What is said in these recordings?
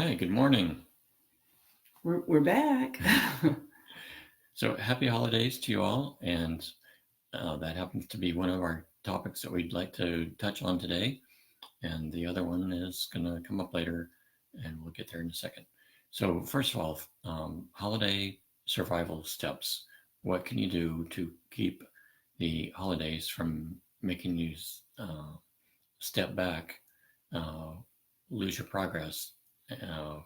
Hi, good morning. We're back. So happy holidays to you all, and that happens to be one of our topics that we'd like to touch on today, and the other one is going to come up later, and we'll get there in a second. So first of all, holiday survival steps. What can you do to keep the holidays from making you uh, step back, uh, lose your progress, uh,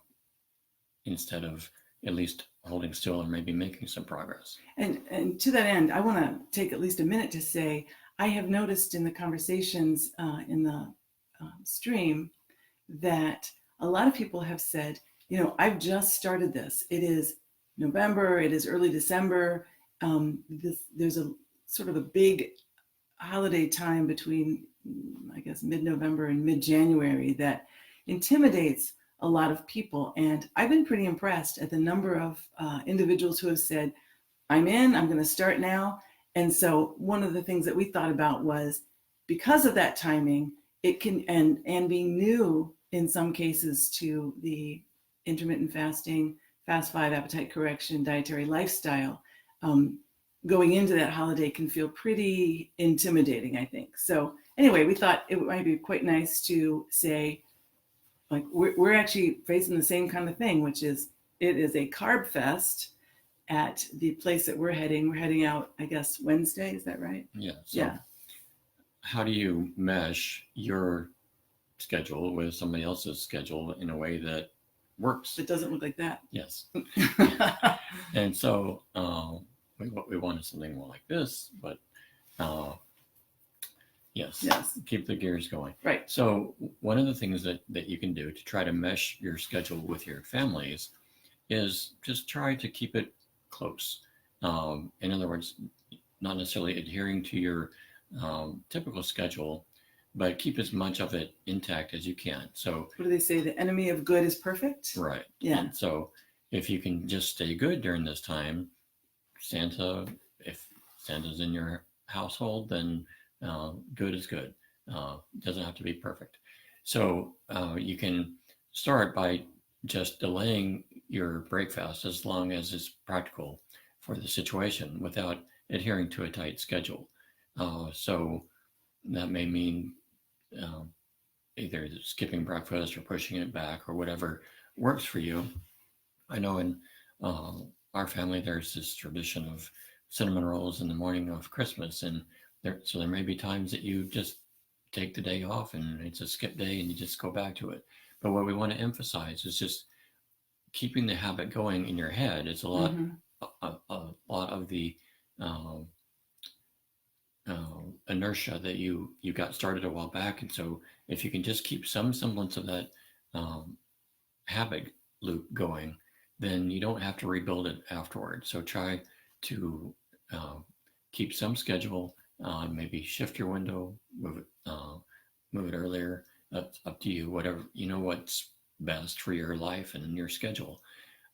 instead of at least holding still or maybe making some progress. And to that end, I want to take at least a minute to say I have noticed in the conversations in the stream that a lot of people have said, I've just started this. It is November, it is early December. There's a sort of a big holiday time between, I guess, mid-November and mid-January that intimidates a lot of people. And I've been pretty impressed at the number of individuals who have said, I'm going to start now. And so one of the things that we thought about was because of that timing, it can, and being new in some cases to the intermittent fasting, fast 5, appetite correction, dietary lifestyle, going into that holiday can feel pretty intimidating, I think. So anyway, we thought it might be quite nice to say, like, we're actually facing the same kind of thing, which is it is a carb fest at the place that we're heading. We're heading out, I guess, Wednesday. Is that right? Yeah. So Yeah. how do you mesh your schedule with somebody else's schedule in a way that works? It doesn't look like that. Yes. And so what we want is something more like this, but yes, keep the gears going. Right. So one of the things that you can do to try to mesh your schedule with your families is just try to keep it close. In other words, not necessarily adhering to your typical schedule, but keep as much of it intact as you can. So what do they say? The enemy of good is perfect. Right. Yeah. And so if you can just stay good during this time, if Santa's in your household, then good is good. Doesn't have to be perfect. So you can start by just delaying your break fast as long as it's practical for the situation without adhering to a tight schedule. So that may mean either skipping breakfast or pushing it back or whatever works for you. I know in our family there's this tradition of cinnamon rolls in the morning of Christmas, and there may be times that you just take the day off and it's a skip day and you just go back to it. But what we want to emphasize is just keeping the habit going in your head. It's a lot, a lot of the inertia that you got started a while back, and so if you can just keep some semblance of that habit loop going, then you don't have to rebuild it afterward. So try to keep some schedule. Maybe shift your window, move it earlier. That's up to you. Whatever you know what's best for your life and your schedule.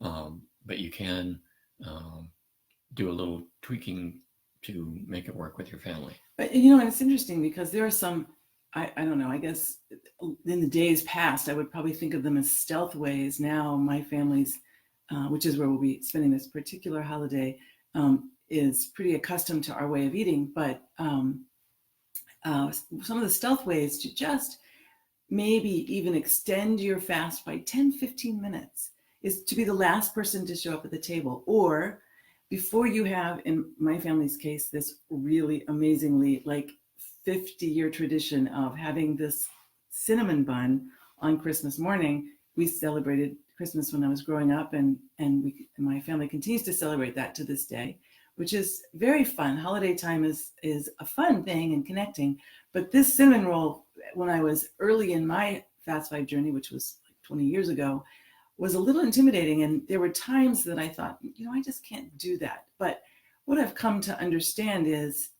But you can do a little tweaking to make it work with your family. But and it's interesting because there are some, I don't know, I guess in the days past, I would probably think of them as stealth ways. Now my family's, which is where we'll be spending this particular holiday, is pretty accustomed to our way of eating. But some of the stealth ways to just maybe even extend your fast by 10-15 minutes is to be the last person to show up at the table, or before you have, in my family's case, this really amazingly 50-year tradition of having this cinnamon bun on Christmas morning. We celebrated Christmas when I was growing up, and my family continues to celebrate that to this day, which is very fun. Holiday time is a fun thing and connecting. But this cinnamon roll, when I was early in my Fast 5 journey, which was like 20 years ago, was a little intimidating. And there were times that I thought, I just can't do that. But what I've come to understand is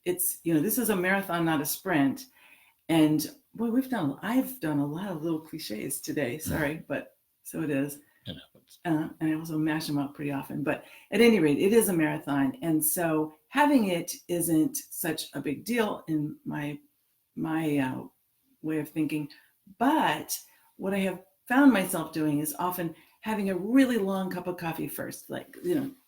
it's this is a marathon, not a sprint. And boy, I've done a lot of little cliches today. Sorry, but so it is. And I also mash them up pretty often. But at any rate, it is a marathon. And so having it isn't such a big deal in my way of thinking. But what I have found myself doing is often having a really long cup of coffee first. Like,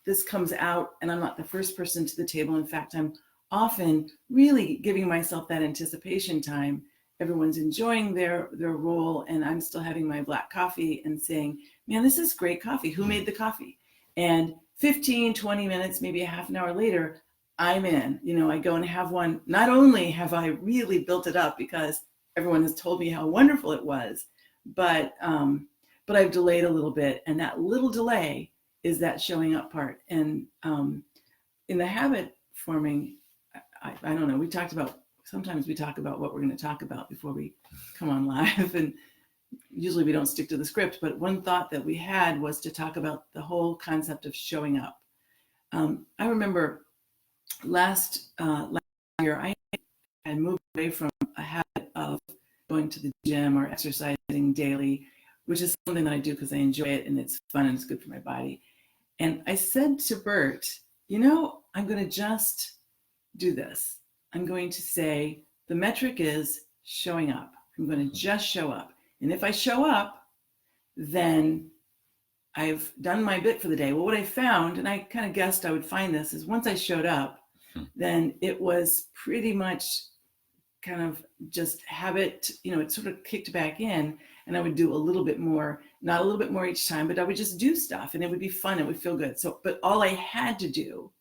this comes out and I'm not the first person to the table. In fact, I'm often really giving myself that anticipation time. Everyone's enjoying their role and I'm still having my black coffee and saying, man, this is great coffee. Who made the coffee? And 15, 20 minutes, maybe a half an hour later, I'm in. I go and have one. Not only have I really built it up because everyone has told me how wonderful it was, but I've delayed a little bit. And that little delay is that showing up part. And in the habit forming, I don't know, sometimes we talk about what we're going to talk about before we come on live. And usually we don't stick to the script, but one thought that we had was to talk about the whole concept of showing up. I remember last year, I had moved away from a habit of going to the gym or exercising daily, which is something that I do because I enjoy it and it's fun and it's good for my body. And I said to Bert, I'm going to just do this. I'm going to say the metric is showing up. I'm going to just show up. And if I show up, then I've done my bit for the day. Well, what I found, and I kind of guessed I would find this, is once I showed up, then it was pretty much kind of just habit, it sort of kicked back in and I would do a little bit more, not a little bit more each time, but I would just do stuff and it would be fun. It would feel good. So, but all I had to do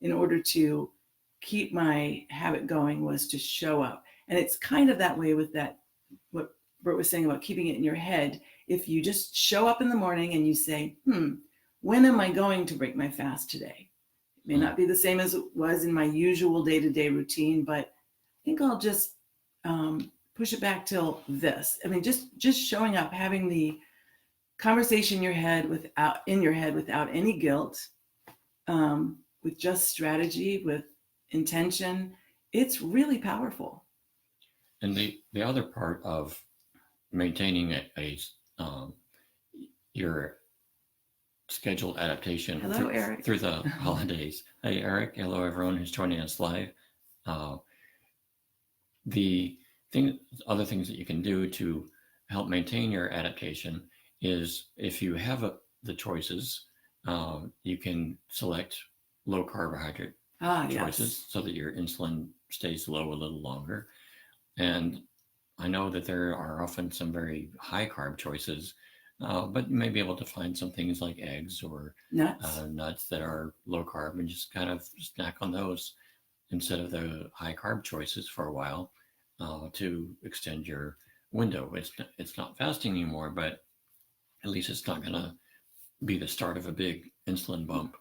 in order to keep my habit going was to show up. And it's kind of that way with that, what Bert was saying about keeping it in your head. If you just show up in the morning and you say, when am I going to break my fast today? It may not be the same as it was in my usual day-to-day routine, but I think I'll just push it back till this. I mean, just showing up, having the conversation in your head without any guilt, with just strategy, with intention. It's really powerful. And the other part of maintaining your scheduled adaptation through the holidays. Hey, Eric. Hello, everyone who's joining us live. Other things that you can do to help maintain your adaptation is if you have the choices, you can select low carbohydrate choices so that your insulin stays low a little longer. And I know that there are often some very high carb choices, but you may be able to find some things like eggs or nuts that are low carb and just kind of snack on those instead of the high carb choices for a while to extend your window. It's not fasting anymore, but at least it's not going to be the start of a big insulin bump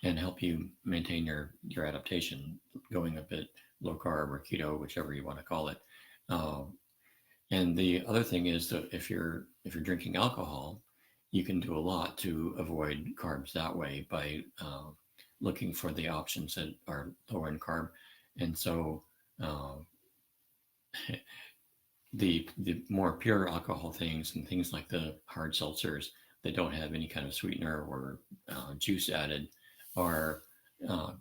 and help you maintain your adaptation, going a bit low carb or keto, whichever you want to call it. And the other thing is that if you're drinking alcohol, you can do a lot to avoid carbs that way by looking for the options that are lower in carb. And so the more pure alcohol things and things like the hard seltzers that don't have any kind of sweetener or juice added are going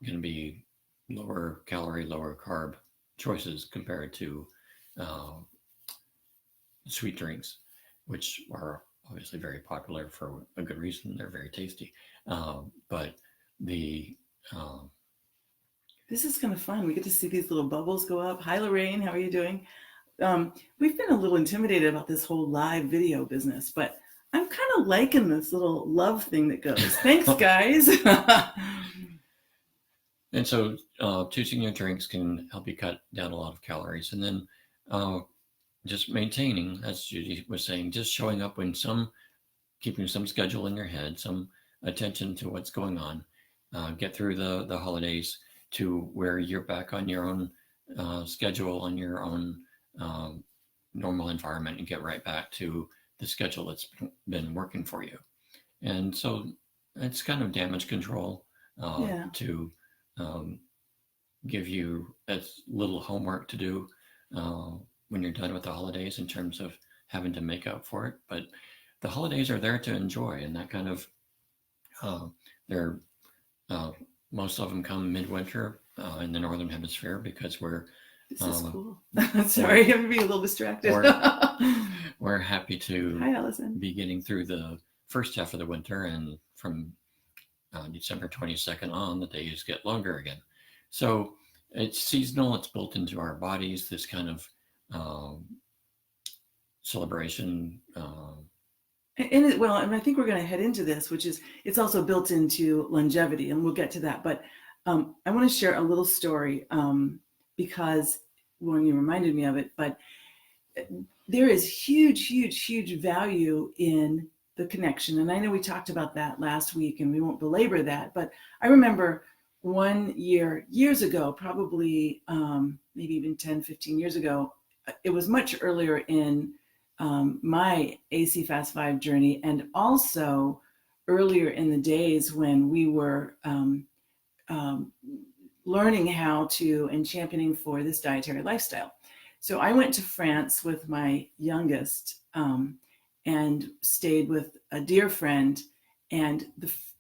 to be lower calorie, lower carb choices compared to sweet drinks, which are obviously very popular for a good reason. They're very tasty. But this is kind of fun. We get to see these little bubbles go up. Hi, Lorraine. How are you doing? We've been a little intimidated about this whole live video business, but I'm kind of liking this little love thing that goes. Thanks, guys. And so choosing your drinks can help you cut down a lot of calories. And then just maintaining, as Judi was saying, just showing up keeping some schedule in your head, some attention to what's going on, get through the holidays to where you're back on your own schedule, on your own normal environment, and get right back to the schedule that's been working for you. And so it's kind of damage control to give you as little homework to do when you're done with the holidays in terms of having to make up for it. But the holidays are there to enjoy, and that kind of most of them come midwinter in the Northern Hemisphere because This is cool. Sorry, I'm being a little distracted. we're we're happy to Hi, Allison. be getting through the first half of the winter, and from December 22nd on, the days get longer again. So it's seasonal, it's built into our bodies, this kind of celebration. And I think we're going to head into this, which is it's also built into longevity, and we'll get to that. But I want to share a little story because when you reminded me of it, but there is huge value in the connection. And I know we talked about that last week and we won't belabor that, but I remember one year, years ago, probably maybe even 10, 15 years ago, it was much earlier in my AC Fast 5 journey, and also earlier in the days when we were learning how to and championing for this dietary lifestyle. So I went to France with my youngest and stayed with a dear friend. And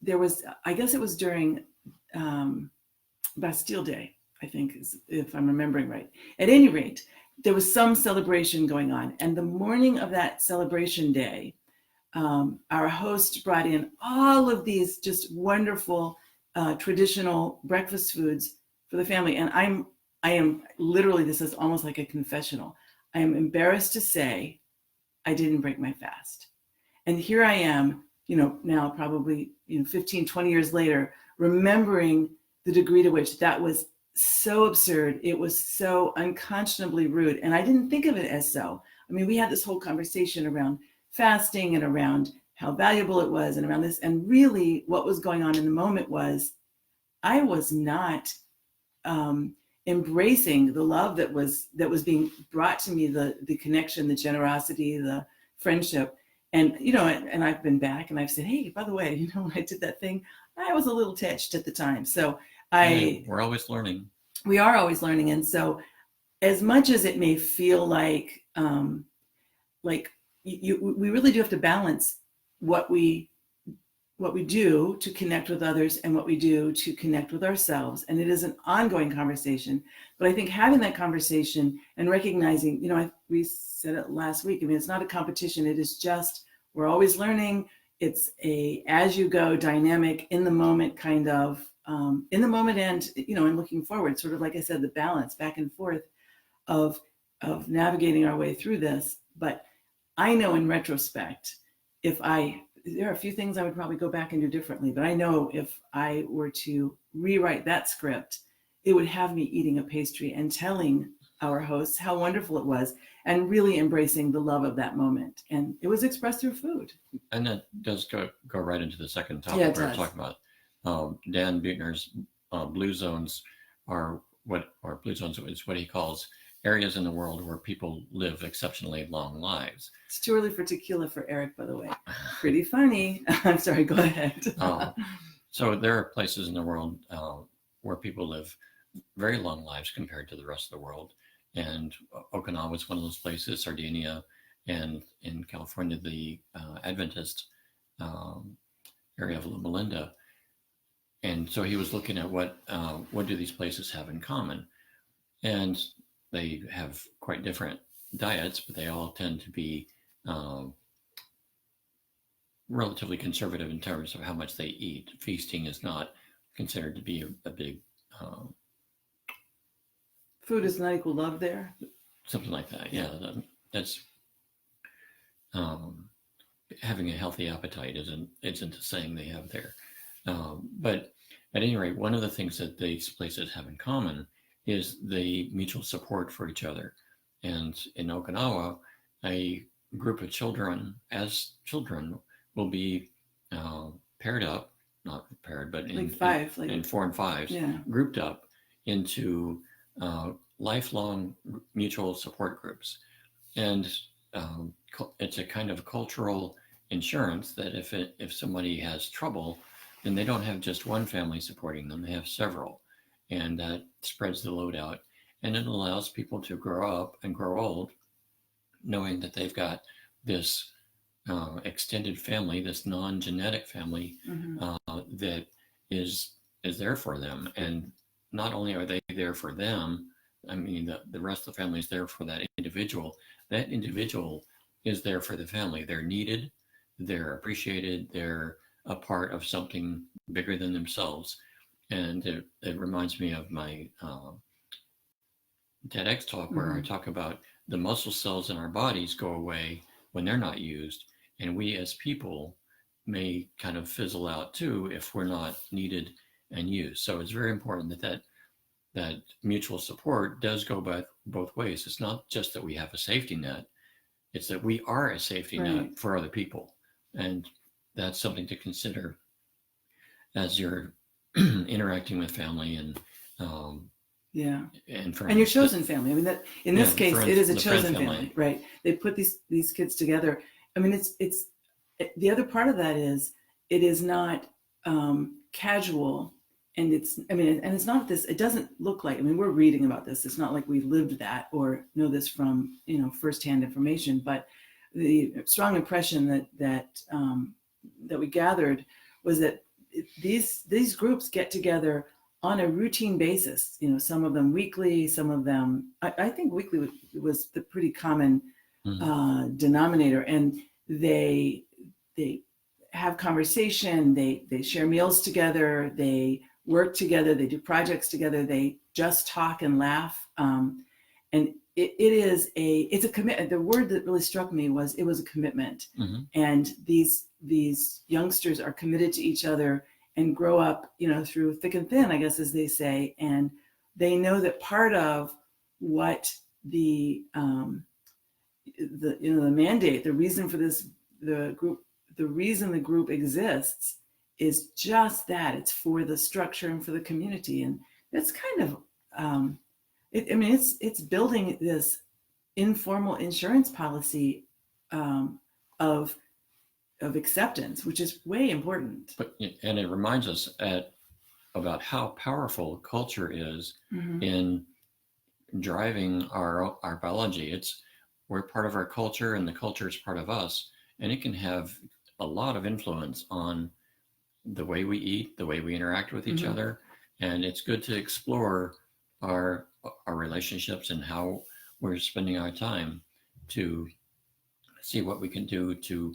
there was, I guess it was during Bastille Day, I think, if I'm remembering right. At any rate, there was some celebration going on. And the morning of that celebration day, our host brought in all of these just wonderful traditional breakfast foods for the family. And I am literally, this is almost like a confessional. I am embarrassed to say I didn't break my fast. And here I am, now probably 15, 20 years later, remembering the degree to which that was so absurd. It was so unconscionably rude. And I didn't think of it as so. I mean, we had this whole conversation around fasting and around how valuable it was and around this. And really what was going on in the moment was I was not embracing the love that was being brought to me, the connection, the generosity, the friendship. And, and I've been back and I've said, hey, by the way, when I did that thing, I was a little touched at the time. So we're always learning. We are always learning. And so as much as it may feel like we really do have to balance what we do to connect with others and what we do to connect with ourselves. And it is an ongoing conversation. But I think having that conversation and recognizing, we said it last week, I mean, it's not a competition. It is just, we're always learning. It's a as you go dynamic in the moment kind of, in the moment and, and looking forward, sort of like I said, the balance back and forth of navigating our way through this. But I know in retrospect, there are a few things I would probably go back and do differently, but I know if I were to rewrite that script, it would have me eating a pastry and telling our hosts how wonderful it was and really embracing the love of that moment. And it was expressed through food. And that does go right into the second topic Yeah, we're talking about. Dan Buettner's Blue Zones Blue Zones is what he calls areas in the world where people live exceptionally long lives. It's too early for tequila for Eric, by the way. Pretty funny. I'm sorry, go ahead. So there are places in the world where people live very long lives compared to the rest of the world. And Okinawa is one of those places, Sardinia, and in California, the Adventist area of Loma Linda. And so he was looking at what do these places have in common? And they have quite different diets, but they all tend to be relatively conservative in terms of how much they eat. Feasting is not considered to be a big... Food is not equal love there? Something like that, yeah. That's... having a healthy appetite isn't a saying they have there. But at any rate, one of the things that these places have in common is the mutual support for each other. And in Okinawa, a group of children, will be paired up, not paired, but in four and fives, yeah, grouped up into lifelong mutual support groups. And it's a kind of cultural insurance that if somebody has trouble, then they don't have just one family supporting them, they have several. And that spreads the load out. And it allows people to grow up and grow old knowing that they've got this extended family, this non-genetic family, that is there for them. And not only are they there for them, I mean, the rest of the family is there for that individual. That individual is there for the family. They're needed, they're appreciated, they're a part of something bigger than themselves. And it reminds me of my TEDx talk where I talk about the muscle cells in our bodies go away when they're not used, and we as people may kind of fizzle out too if we're not needed and used. So it's very important that mutual support does go both ways. It's not just that we have a safety net, it's that we are a safety net for other people. And that's something to consider as you're interacting with family and friends. And your chosen family. I mean, that in this case, friends, it is a chosen family, right? They put these kids together. I mean, it's the other part of that is it is not casual, and it's not this. It doesn't look like. I mean, we're reading about this. It's not like we lived that or know this from firsthand information. But the strong impression that we gathered was that these groups get together on a routine basis, some of them weekly, some of them, I think weekly was the pretty common denominator. And they have conversation, they share meals together, they work together, they do projects together, they just talk and laugh. And it's a commitment. The word that really struck me was it was a commitment. And these youngsters are committed to each other and grow up, through thick and thin, I guess, as they say. And they know that part of what the mandate, the reason for the reason the group exists is just that. It's for the structure and for the community. And that's kind of, it's building this informal insurance policy of acceptance, which is way important. And it reminds us about how powerful culture is in driving our biology. We're part of our culture, and the culture is part of us, and it can have a lot of influence on the way we eat, the way we interact with each other. And it's good to explore our relationships and how we're spending our time to see what we can do to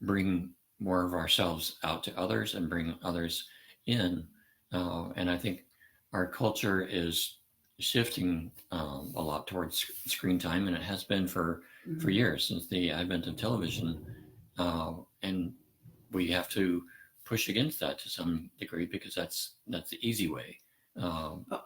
bring more of ourselves out to others and bring others in. And I think our culture is shifting a lot towards screen time, and it has been for years, since the advent of television. And we have to push against that to some degree, because that's the easy way.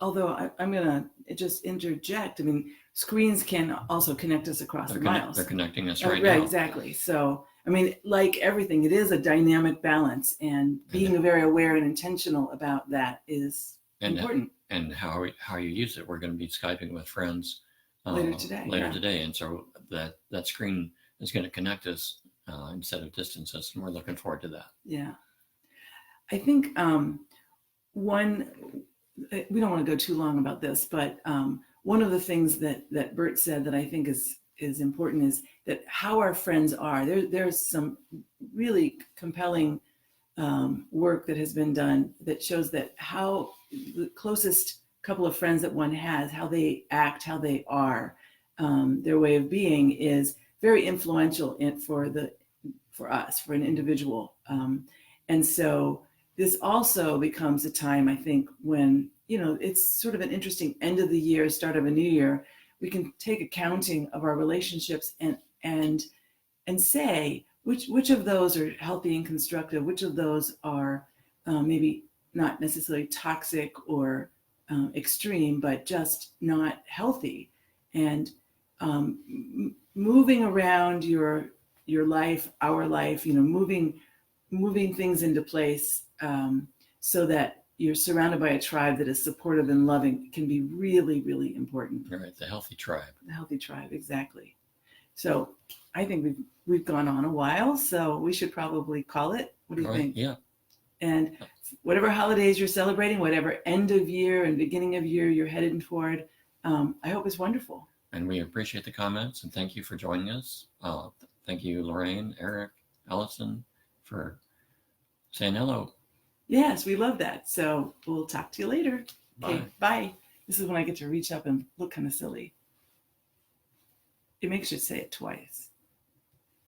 Although I'm going to just interject. I mean, screens can also connect us across the miles. They're connecting us right now. Right, exactly. So, I mean, like everything, it is a dynamic balance, and being very aware and intentional about that is important. And how you use it. We're going to be Skyping with friends later today. And so that screen is going to connect us instead of distance us, and we're looking forward to that. Yeah. I think we don't want to go too long about this, but one of the things that Bert said that I think is important is that how our friends are. There's some really compelling work that has been done that shows that how the closest couple of friends that one has, how they act, how they are, their way of being is very influential for us, for an individual. And so this also becomes a time, I think, when, it's sort of an interesting end of the year, start of a new year. We can take accounting of our relationships and say which of those are healthy and constructive, which of those are maybe not necessarily toxic or extreme, but just not healthy. And moving around your life, our life, moving things into place so that you're surrounded by a tribe that is supportive and loving can be really, really important. Right, the healthy tribe. The healthy tribe, exactly. So I think we've gone on a while, so we should probably call it. What do you think? Yeah. And whatever holidays you're celebrating, whatever end of year and beginning of year you're headed toward, I hope it's wonderful. And we appreciate the comments, and thank you for joining us. Thank you, Lorraine, Eric, Allison, for saying hello. Yes, we love that. So we'll talk to you later. Bye. Okay, bye. This is when I get to reach up and look kind of silly. It makes you say it twice.